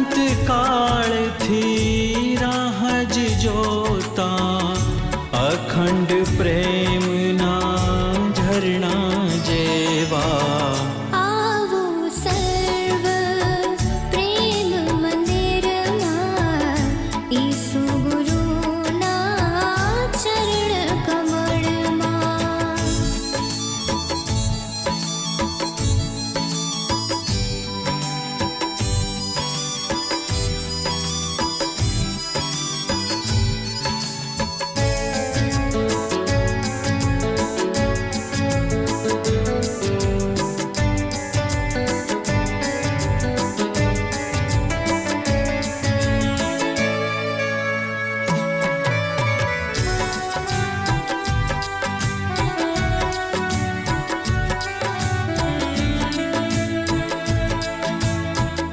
અંતકાળથી રાહ જ જોતા અખંડ પ્રેમના ઝરણા જેવા આવો સર્વ પ્રેમ મંદિરમાં ઈસુ ગુરુના ચરણ કમળમાં.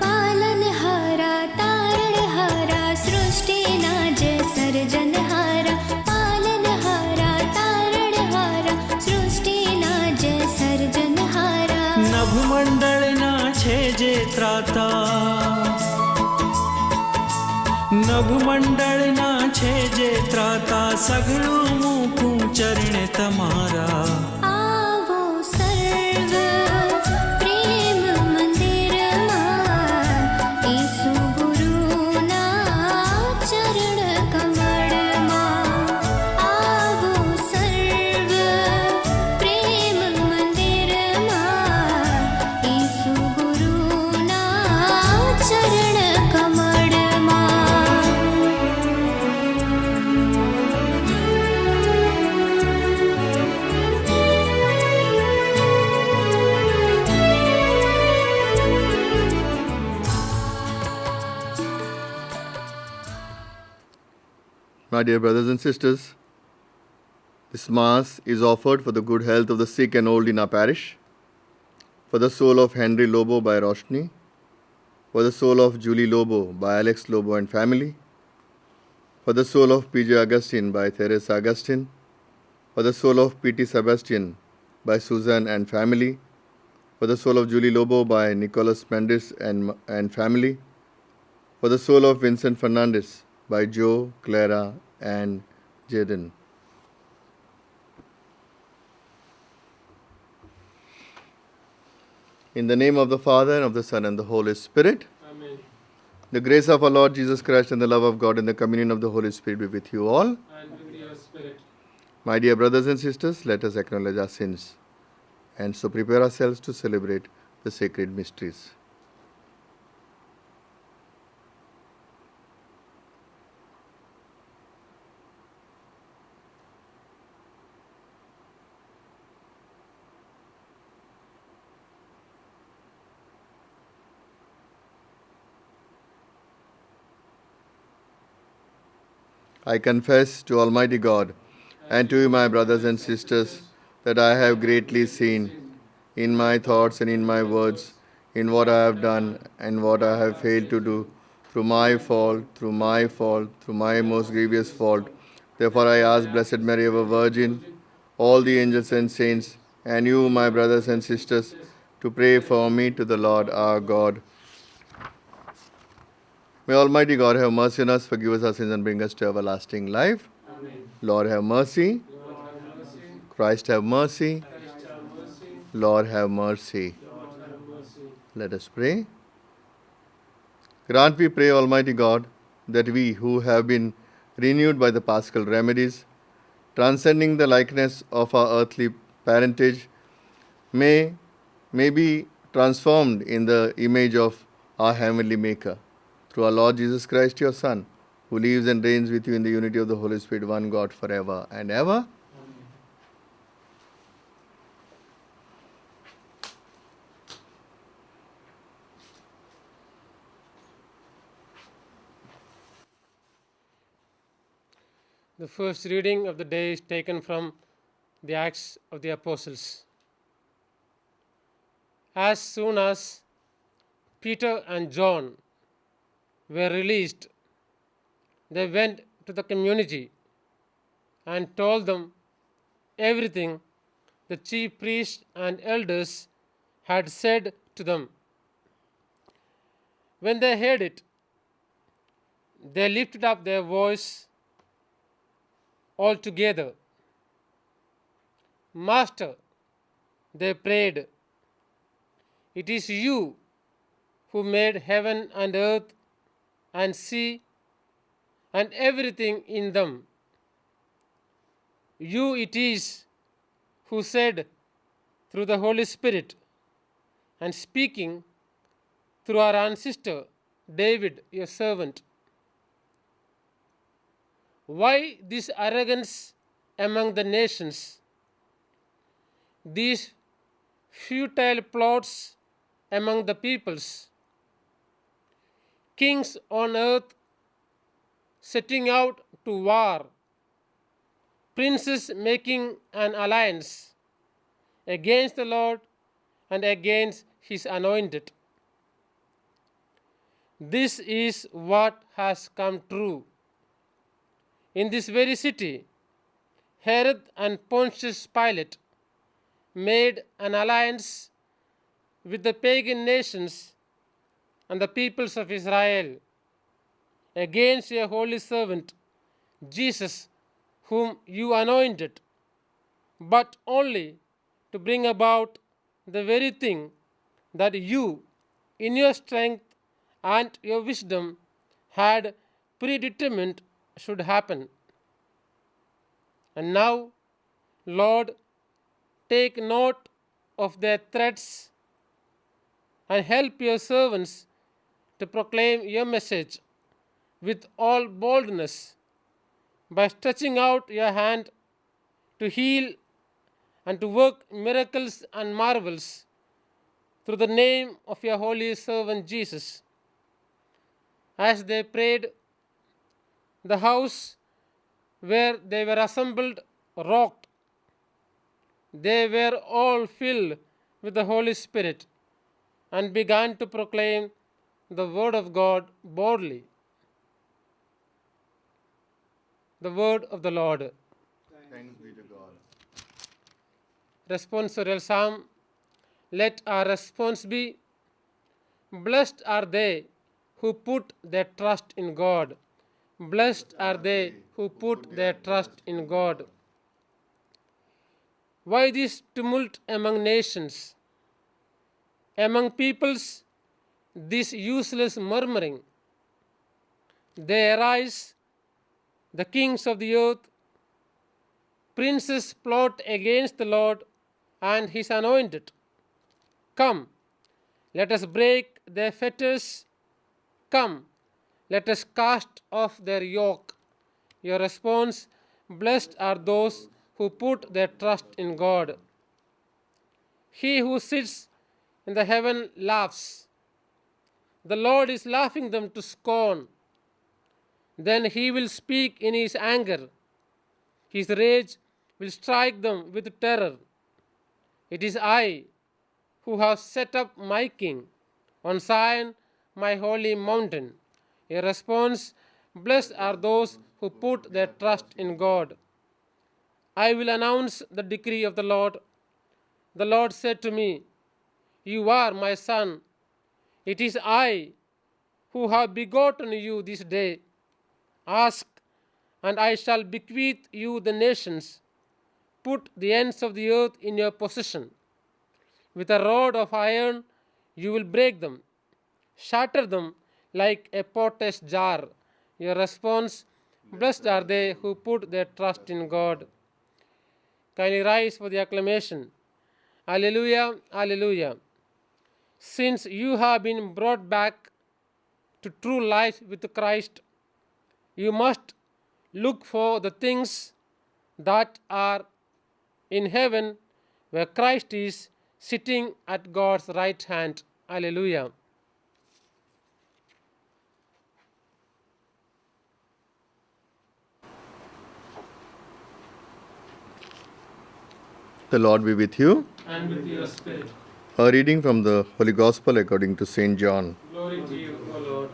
પાલનહારા તારણહારા સૃષ્ટિના જે સર્જનહારા, પાલનહારા તારણહારા સૃષ્ટિના જે સર્જનહારા. નભમંડળના છે જે ત્રાતા, નભમંડળના છે જે ત્રાતા સઘળું મૂકું ચરણ તમારા. આવો સર્વ પ્રેમ મંદિરમાં ઈસુ ગુરુના ચરણ કમળમાં. આવો સર્વ પ્રેમ મંદિરમાં ઈસુ ગુરુના ચરણ કમળમાં. My dear brothers and sisters, this Mass is offered for the good health of the sick and old in our parish, for the soul of Henry Lobo by Roshni, for the soul of Julie Lobo by Alex Lobo and family, for the soul of P.J. Augustine by Teresa Augustine, for the soul of P.T. Sebastian by Susan and family, for the soul of Julie Lobo by Nicholas Mendes and family, for the soul of Vincent Fernandez by Joe, Clara and Jaden. In the name of the Father, and of the Son, and the Holy Spirit. Amen. The grace of our Lord Jesus Christ and the love of God and the communion of the Holy Spirit be with you all. And with your spirit. My dear brothers and sisters, let us acknowledge our sins and so prepare ourselves to celebrate the sacred mysteries. I confess to Almighty God and to you, my brothers and sisters, that I have greatly sinned in my thoughts and in my words, in what I have done and what I have failed to do, through my fault, through my most grievous fault. Therefore I ask Blessed Mary, ever Virgin, all the angels and saints, and you, my brothers and sisters, to pray for me to the Lord our God. May Almighty God have mercy on us, forgive us our sins, and bring us to everlasting life. Amen. Lord have mercy. Lord have mercy. Christ have mercy. Christ have mercy. Lord have mercy. Lord have mercy. Let us pray. Grant, we pray, Almighty God, that we who have been renewed by the Paschal remedies, transcending the likeness of our earthly parentage, may be transformed in the image of our heavenly Maker. Through our Lord Jesus Christ, your Son, who lives and reigns with you in the unity of the Holy Spirit, one God, forever and ever. The first reading of the day is taken from the Acts of the Apostles. As soon as Peter and John were released, they went to the community and told them everything the chief priests and elders had said to them. When they heard it, they lifted up their voice all together. Master, they prayed, it is you who made heaven and earth and sea and everything in them. You it is who said through the Holy Spirit and speaking through our ancestor David, your servant. Why this arrogance among the nations? These futile plots among the peoples? Kings on earth setting out to war, princes making an alliance against the Lord and against his anointed. This is what has come true. In this very city, Herod and Pontius Pilate made an alliance with the pagan nations and the peoples of Israel against your holy servant, Jesus, whom you anointed, but only to bring about the very thing that you, in your strength and your wisdom, had predetermined should happen. And now, Lord, take note of their threats and help your servants to proclaim your message with all boldness by stretching out your hand to heal and to work miracles and marvels through the name of your holy servant Jesus. As they prayed, the house where they were assembled rocked. They were all filled with the Holy Spirit and began to proclaim the word of God boldly. The word of the Lord. Thanks be to God. Responsorial Psalm. Let our response be, blessed are they who put their trust in God. Blessed are they who put their trust in God. Why this tumult among nations? Among peoples, this useless murmuring? They arise, the kings of the earth, princes plot against the Lord and his anointed. Come, let us break their fetters. Come, let us cast off their yoke. Your response, blessed are those who put their trust in God. He who sits in the heaven laughs. The Lord is laughing them to scorn. Then he will speak in his anger. His rage will strike them with terror. It is I who have set up my king on Zion, my holy mountain. A response, blessed are those who put their trust in God. I will announce the decree of the Lord. The Lord said to me, you are my son. It is I who have begotten you this day. Ask, and I shall bequeath you the nations. Put the ends of the earth in your possession. With a rod of iron you will break them, shatter them like a potter's jar. Your response, blessed are they who put their trust in God. Kindly rise for the acclamation. Alleluia, alleluia. Since you have been brought back to true life with Christ, you must look for the things that are in heaven, where Christ is sitting at God's right hand. Alleluia. The Lord be with you. And with your spirit. A reading from the Holy Gospel according to St. John. Glory to you, O Lord.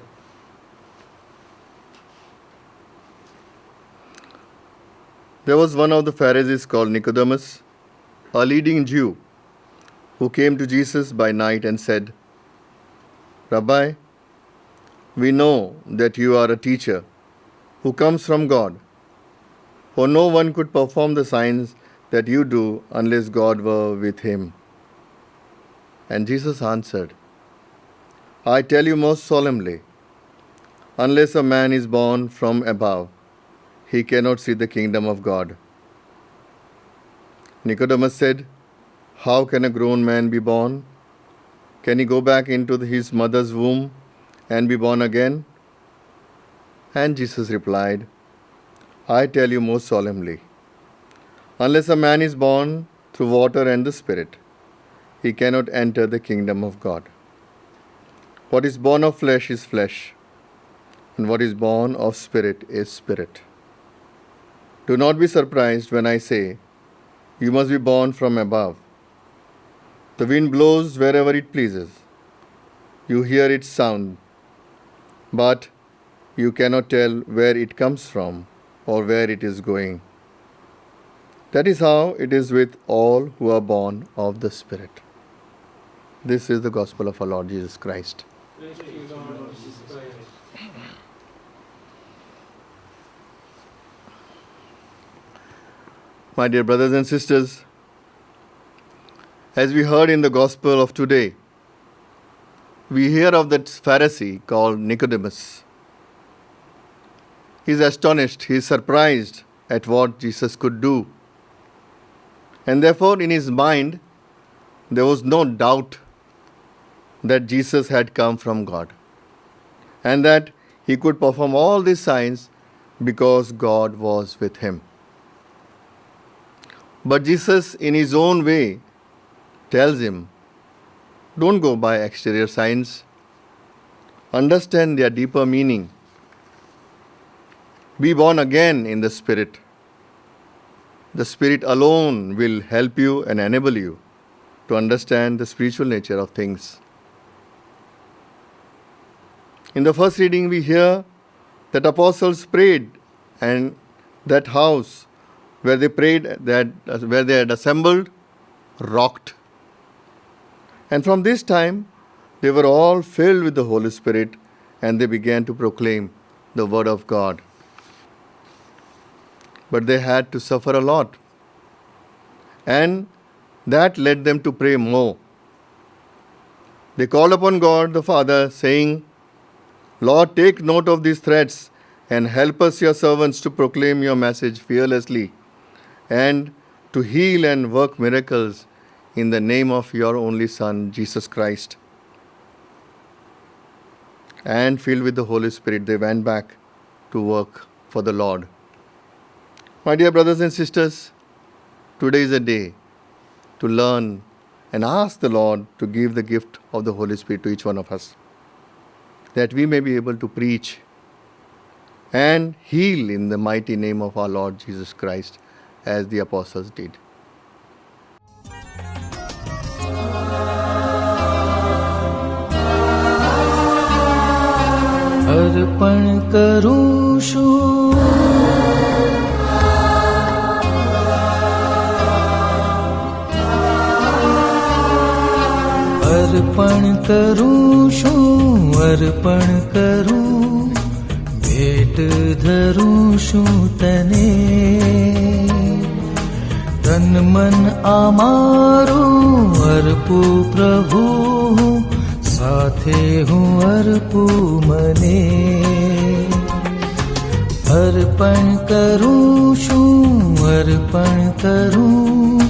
There was one of the Pharisees called Nicodemus, a leading Jew, who came to Jesus by night and said, Rabbi, we know that you are a teacher who comes from God. For no one could perform the signs that you do unless God were with him. And Jesus answered, I tell you most solemnly, unless a man is born from above, he cannot see the kingdom of God. Nicodemus said, How can a grown man be born? Can he go back into his mother's womb and be born again? And Jesus replied, I tell you most solemnly, unless a man is born through water and the Spirit, he cannot enter the kingdom of God. What is born of flesh is flesh, and what is born of spirit is spirit. Do not be surprised when I say, you must be born from above. The wind blows wherever it pleases. You hear its sound, but you cannot tell where it comes from or where it is going. That is how it is with all who are born of the Spirit. This is the gospel of our Lord Jesus Christ. My dear brothers and sisters, as we heard in the gospel of today, we hear of that Pharisee called Nicodemus. He is astonished, he is surprised at what Jesus could do. And therefore, in his mind, there was no doubt that Jesus had come from God and that he could perform all these signs because God was with him. But Jesus, in his own way, tells him, don't go by exterior signs. Understand their deeper meaning. Be born again in the Spirit. The Spirit alone will help you and enable you to understand the spiritual nature of things. In the first reading, we hear that apostles prayed, and that house where they prayed, where they had assembled, rocked. And from this time, they were all filled with the Holy Spirit, and they began to proclaim the word of God. But they had to suffer a lot, and that led them to pray more. They called upon God the Father, saying, Lord, take note of these threats and help us, your servants, to proclaim your message fearlessly and to heal and work miracles in the name of your only Son, Jesus Christ. And filled with the Holy Spirit, they went back to work for the Lord. My dear brothers and sisters, today is a day to learn and ask the Lord to give the gift of the Holy Spirit to each one of us, that we may be able to preach and heal in the mighty name of our Lord Jesus Christ, as the apostles did. अर्पण करूं છું अर्पण करूं છું अर्पण करूं भेट धरूं છું તને તન મન અમારું અર્પું પ્રભુ સાથે હું અર્પું મને અર્પણ કરું છું અર્પણ કરું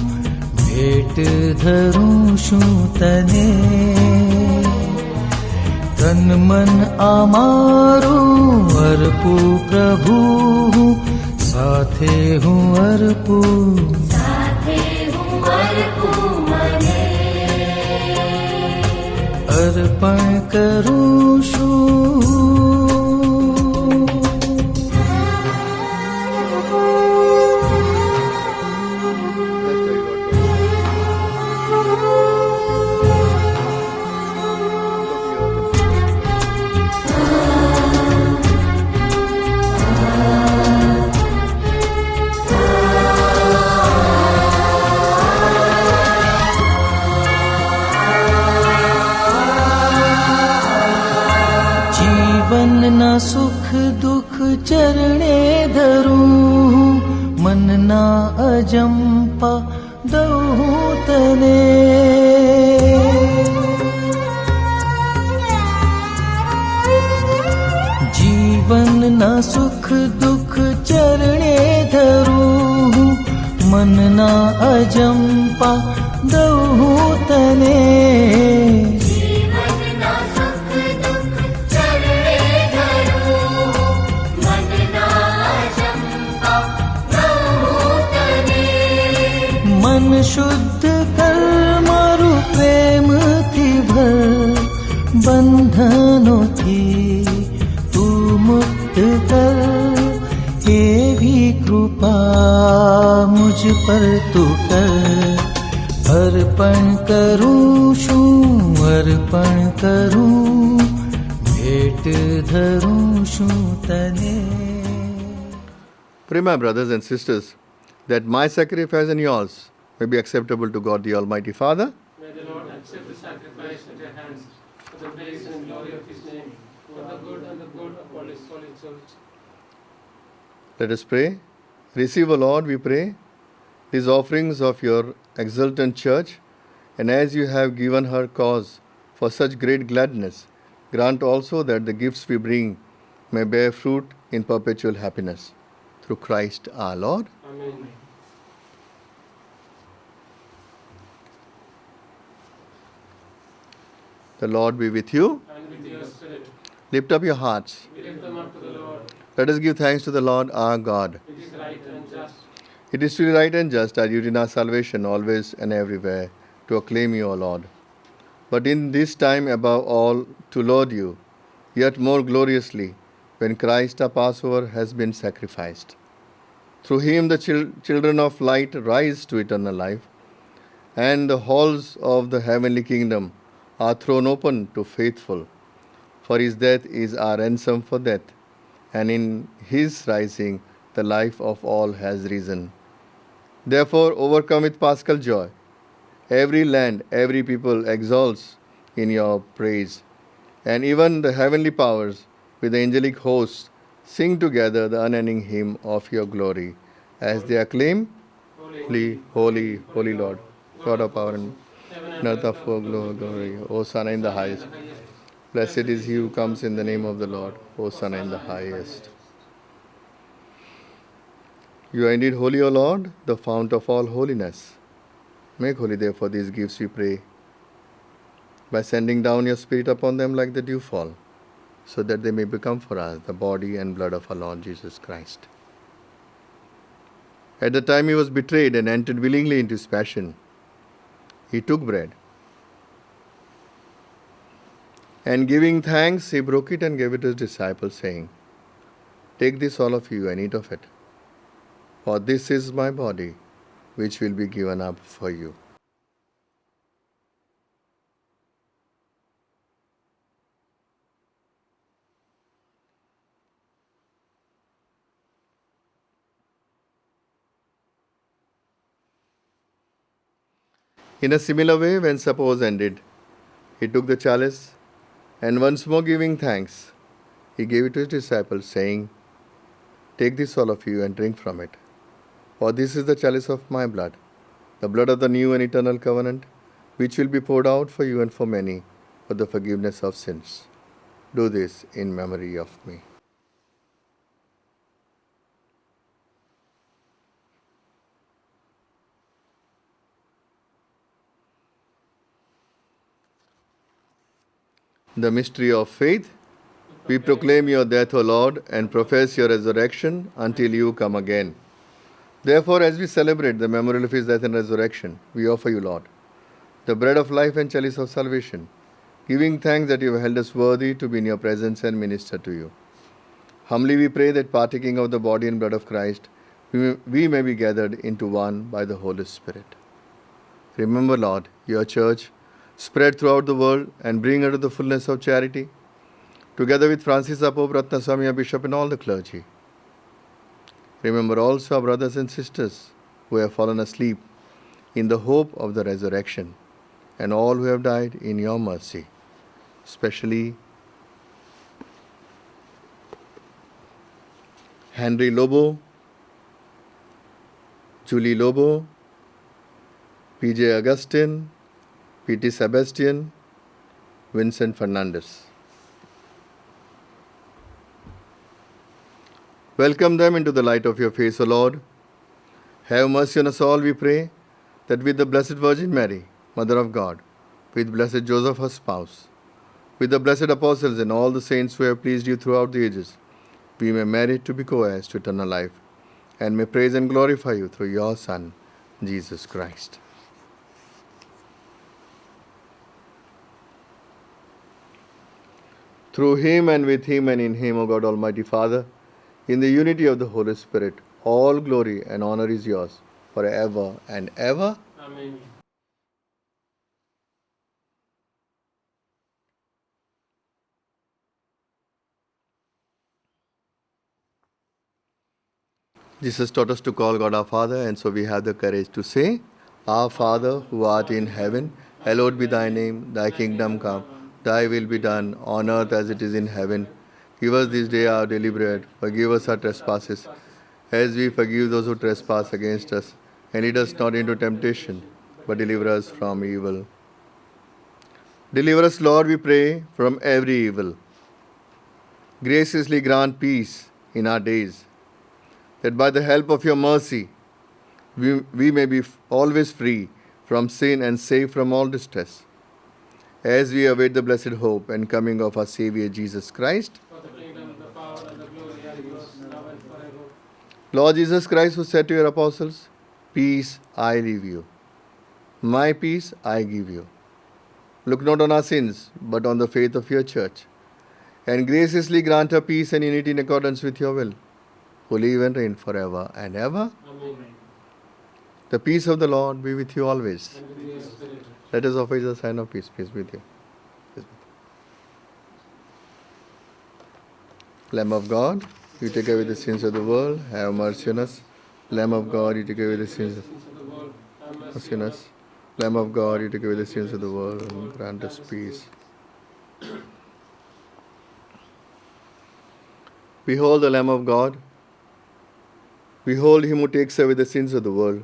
ભેટ ધરું છું તને તન મન અમારું અર્પું પ્રભુ સાથે હું અર્પું અર્પણ કરું છું जीवनना सुख दुख चरणे धरूं, मनना अजंपा दऊं तने। जीवनना सुख दुख चरणे धरूं, मनना अजंपा दऊं तने। मन शुद्ध कर मारू प्रेम थी भर, बंधनों थी तू मुक्त कर। एवी कृपा मुझ पर तू कर। अर्पण करूं शूं अर्पण करूं, भेट धरूं शूं तने। Pray, my brothers and sisters, that my sacrifice and yours may be acceptable to God the Almighty Father. May the Lord accept the sacrifice at your hands for the praise and glory of His name, for the good and the good of all His holy church. Let us pray. Receive, O Lord, we pray, these offerings of your exultant church, and as you have given her cause for such great gladness, grant also that the gifts we bring may bear fruit in perpetual happiness. Through Christ our Lord. Amen. The Lord be with you. And with your spirit, Lift up your hearts. we lift them up to the Lord. Let us give thanks to the Lord our God. It is right and just. It is truly right and just, our duty in our salvation, always and everywhere, to acclaim you, O Lord. But in this time above all, to laud you, yet more gloriously, when Christ our Passover has been sacrificed. Through him the children of light rise to eternal life, and the halls of the heavenly kingdom are thrown open to faithful. For his death is our ransom for death, and in his rising the life of all has risen. Therefore, overcome with paschal joy, every land, every people exalts in your praise, and even the heavenly powers with the angelic hosts sing together the unending hymn of your glory, as they acclaim, Holy, holy, holy Lord, God of power and earth of glory, Hosanna in the highest. Blessed is he who comes in the name of the Lord, Hosanna in the highest. You are indeed holy, O Lord, the fount of all holiness. Make holy therefore these gifts, we pray, by sending down your Spirit upon them like the dewfall, so that they may become for us the body and blood of our Lord Jesus Christ. At the time he was betrayed and entered willingly into his passion, he took bread, and giving thanks, he broke it and gave it to his disciples, saying, Take this, all of you, and eat of it, for this is my body, which will be given up for you. In a similar way, when supper was ended, he took the chalice, and once more giving thanks, he gave it to his disciples, saying, Take this, all of you, and drink from it. For this is the chalice of my blood, the blood of the new and eternal covenant, which will be poured out for you and for many for the forgiveness of sins. Do this in memory of me. The mystery of faith. We proclaim your death, O Lord, and profess your resurrection until you come again. Therefore, as we celebrate the memorial of his death and resurrection, we offer you, Lord, the bread of life and chalice of salvation, giving thanks that you have held us worthy to be in your presence and minister to you. Humbly we pray that partaking of the body and blood of Christ, we may be gathered into one by the Holy Spirit. Remember, Lord, your church, spread throughout the world, and bring her to the fullness of charity, together with Francis our Pope, Ratnaswami our Bishop, and all the clergy. Remember also our brothers and sisters who have fallen asleep in the hope of the resurrection, and all who have died in your mercy, especially Henry Lobo, Julie Lobo, PJ Augustine, PT Sebastian, Vincent Fernandez. Welcome them into the light of your face, O Lord. Have mercy on us all, we pray, that with the Blessed Virgin Mary, Mother of God, with Blessed Joseph, her spouse, with the blessed apostles and all the saints who have pleased you throughout the ages, we may merit to be co-heirs to eternal life, and may praise and glorify you through your Son, Jesus Christ. Through him and with him and in him, O God Almighty Father, in the unity of the Holy Spirit, all glory and honor is yours forever and ever. Amen. Jesus taught us to call God our Father, and so we have the courage to say, Our Father, who art in heaven, hallowed be thy name, thy kingdom come, thy will be done, on earth as it is in heaven. Give us this day our daily bread, forgive us our trespasses, as we forgive those who trespass against us. And lead us not into temptation, but deliver us from evil. Deliver us, Lord, we pray, from every evil. Graciously grant peace in our days, that by the help of your mercy, we may be always free from sin and safe from all distress, as we await the blessed hope and coming of our Savior Jesus Christ. For the kingdom, the power, and the glory are yours, now and forever. Lord Jesus Christ, who said to your apostles, Peace I leave you, my peace I give you. Look not on our sins, but on the faith of your church, and graciously grant her peace and unity in accordance with your will, who live and reign forever and ever. Amen. The peace of the Lord be with you always. And with your spirit. Let us offer the sign of peace. Peace with you. Peace with you. Lamb of God, you take away the sins of the world, have mercy on us. Lamb of God, you take away the sins of The world, have mercy on us. Lamb of God, you take away the sins of the world and grant us peace. Behold the Lamb of God. Behold him who takes away the sins of the world.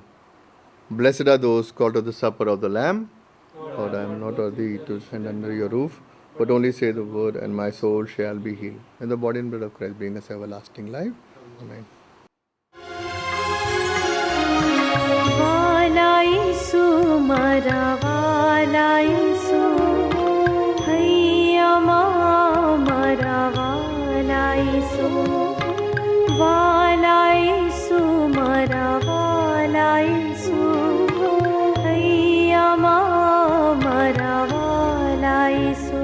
Blessed are those called to the supper of the Lamb. Lord, I am not worthy to stand under your roof, but only say the word, and my soul shall be healed. And the body and blood of Christ bring us everlasting life. Amen. वाला यीशु मरा वाला यीशु हैया मरा वाला यीशु मरा वाला यीशु हैया मरा वाला यीशु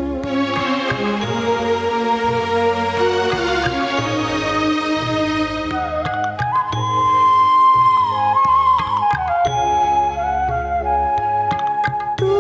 तू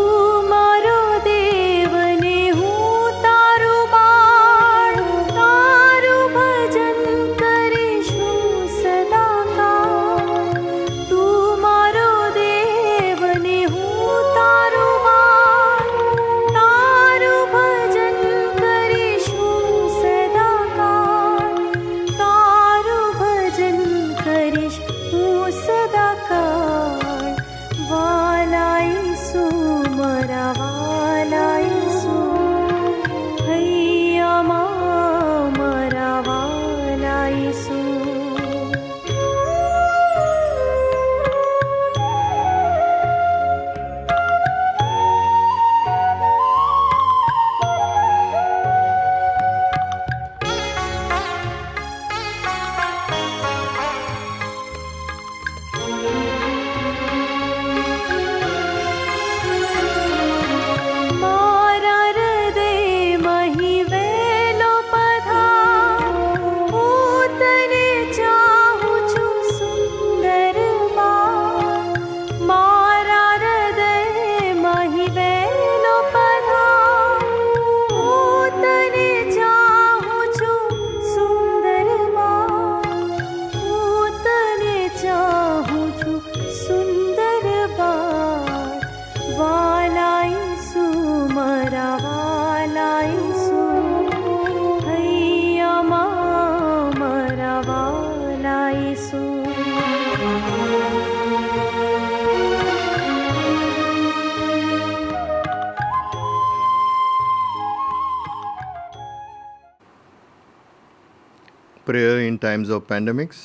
Prayer in times of pandemics.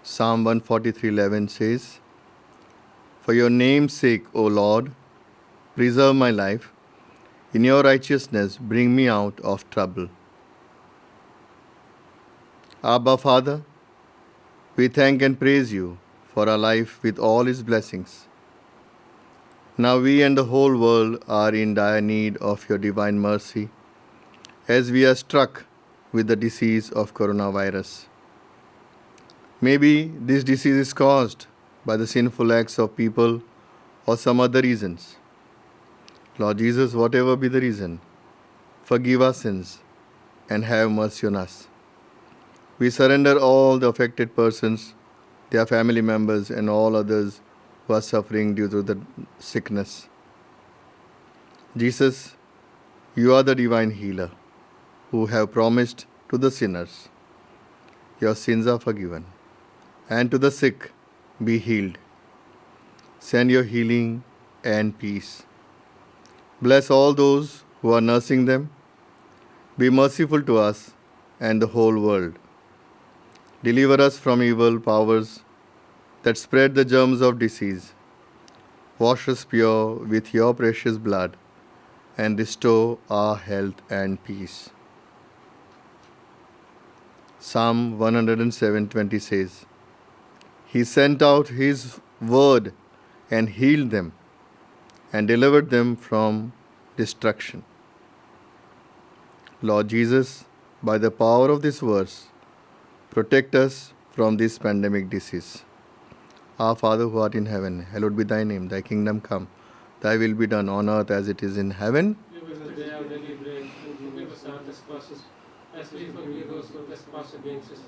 Psalm 143:11 says, "For your name's sake, O Lord, preserve my life. In your righteousness, bring me out of trouble." Abba, Father, we thank and praise you for our life with all its blessings. Now we and the whole world are in dire need of your divine mercy as we are struck with the disease of coronavirus. Maybe this disease is caused by the sinful acts of people or some other reasons. Lord Jesus, whatever be the reason, forgive our sins and have mercy on us. We surrender all the affected persons, their family members, and all others who are suffering due to the sickness. Jesus, you are the divine healer who have promised to the sinners, your sins are forgiven, and to the sick, be healed. Send your healing and peace. Bless all those who are nursing them. Be merciful to us and the whole world. Deliver us from evil powers that spread the germs of disease. Wash us pure with your precious blood and restore our health and peace. Psalm 107:20 says, "He sent out His word and healed them and delivered them from destruction." Lord Jesus, by the power of this verse, protect us from this pandemic disease. Our Father who art in heaven, hallowed be thy name. Thy kingdom come. Thy will be done on earth as it is in heaven. Give us this day our daily bread, and forgive us our trespasses, as we forgive those who trespass against us.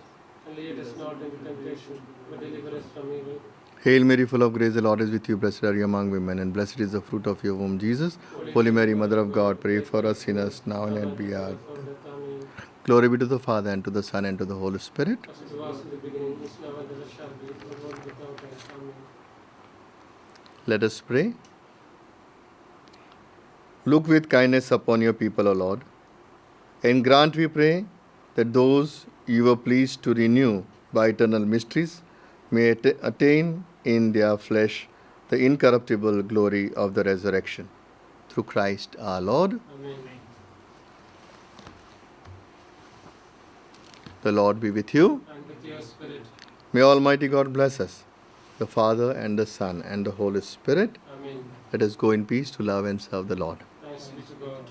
And lead us not into temptation, but deliver us from evil. Hail Mary, full of grace, the Lord is with you. Blessed are you among women, and blessed is the fruit of your womb, Jesus. Holy Mary, Mother of God, pray for us sinners, now and at the hour. Amen. Glory be to the Father, and to the Son, and to the Holy Spirit. As it was in the beginning, is now, and ever shall be, world without end. Amen. Let us pray. Look with kindness upon your people, O Lord, and grant, we pray, that those you were pleased to renew by eternal mysteries may attain in their flesh the incorruptible glory of the resurrection. Through Christ our Lord. Amen. The Lord be with you. And with your spirit. May Almighty God bless us, the Father and the Son and the Holy Spirit. Amen. Let us go in peace to love and serve the Lord. Thanks be to God.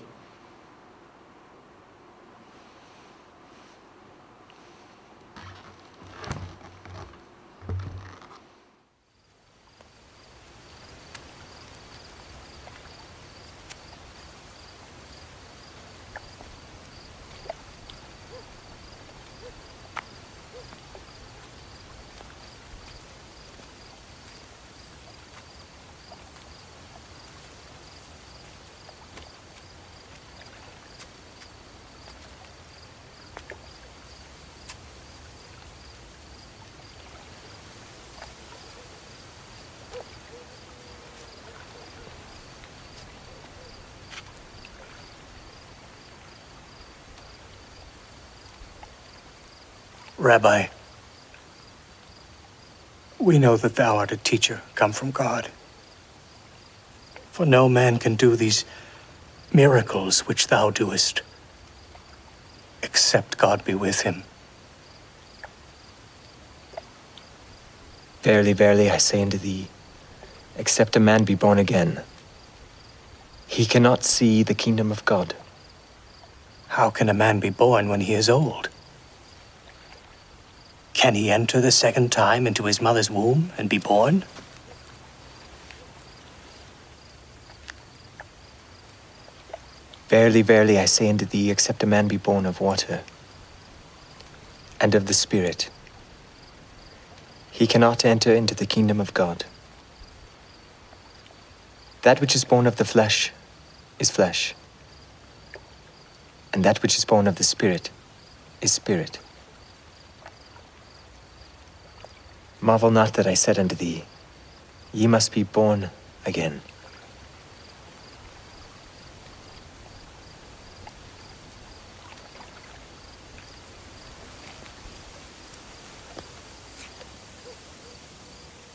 Rabbi, we know that thou art a teacher come from God. For no man can do these miracles which thou doest, except God be with him. Verily, verily, I say unto thee, except a man be born again, he cannot see the kingdom of God. How can a man be born when he is old? Can he enter the second time into his mother's womb and be born? Verily, verily, I say unto thee, except a man be born of water and of the Spirit, he cannot enter into the kingdom of God. That which is born of the flesh is flesh, and that which is born of the Spirit is spirit. Marvel not that I said unto thee, ye must be born again.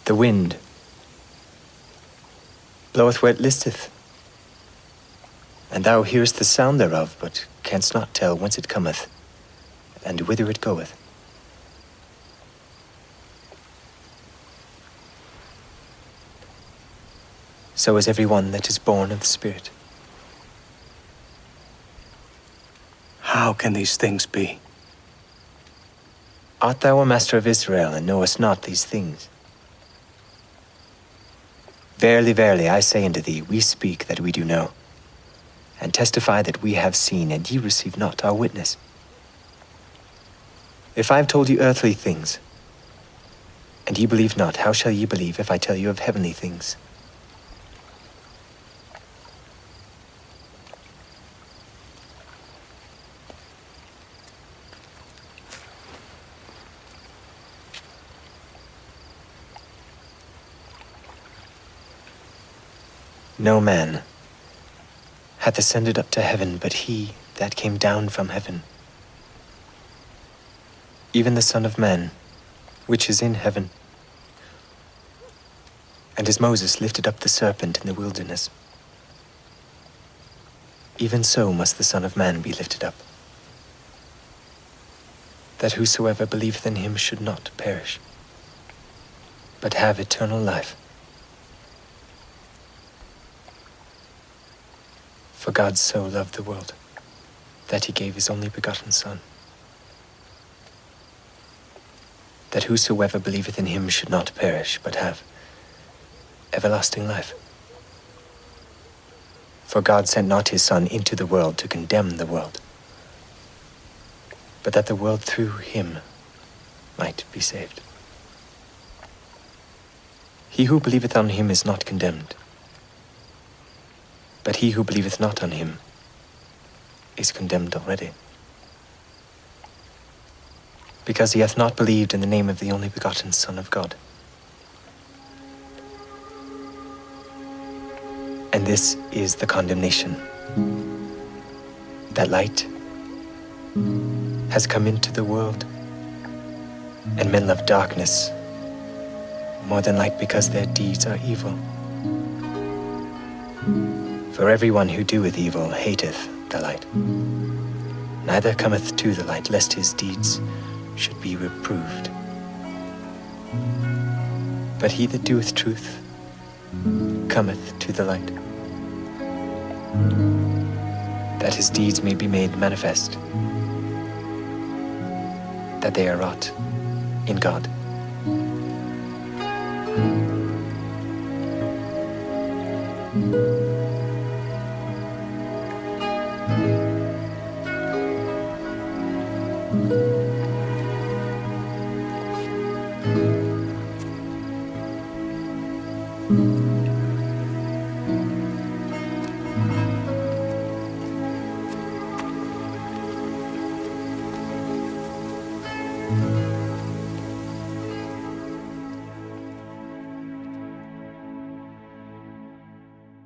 The wind bloweth where it listeth, and thou hearest the sound thereof, but canst not tell whence it cometh, and whither it goeth. So is every one that is born of the Spirit. How can these things be? Art thou a master of Israel, and knowest not these things? Verily, verily, I say unto thee, we speak that we do know, and testify that we have seen, and ye receive not our witness. If I have told you earthly things, and ye believe not, how shall ye believe if I tell you of heavenly things? No man hath ascended up to heaven, but he that came down from heaven, even the Son of Man, which is in heaven. And as Moses lifted up the serpent in the wilderness, even so must the Son of Man be lifted up, that whosoever believeth in him should not perish, but have eternal life. For God so loved the world, that he gave his only begotten Son, that whosoever believeth in him should not perish, but have everlasting life. For God sent not his Son into the world to condemn the world, but that the world through him might be saved. He who believeth on him is not condemned, but he who believeth not on him is condemned already, because he hath not believed in the name of the only begotten Son of God. And this is the condemnation, that light has come into the world, and men love darkness more than light, because their deeds are evil. For everyone who doeth evil hateth the light, neither cometh to the light, lest his deeds should be reproved. But he that doeth truth cometh to the light, that his deeds may be made manifest, that they are wrought in God.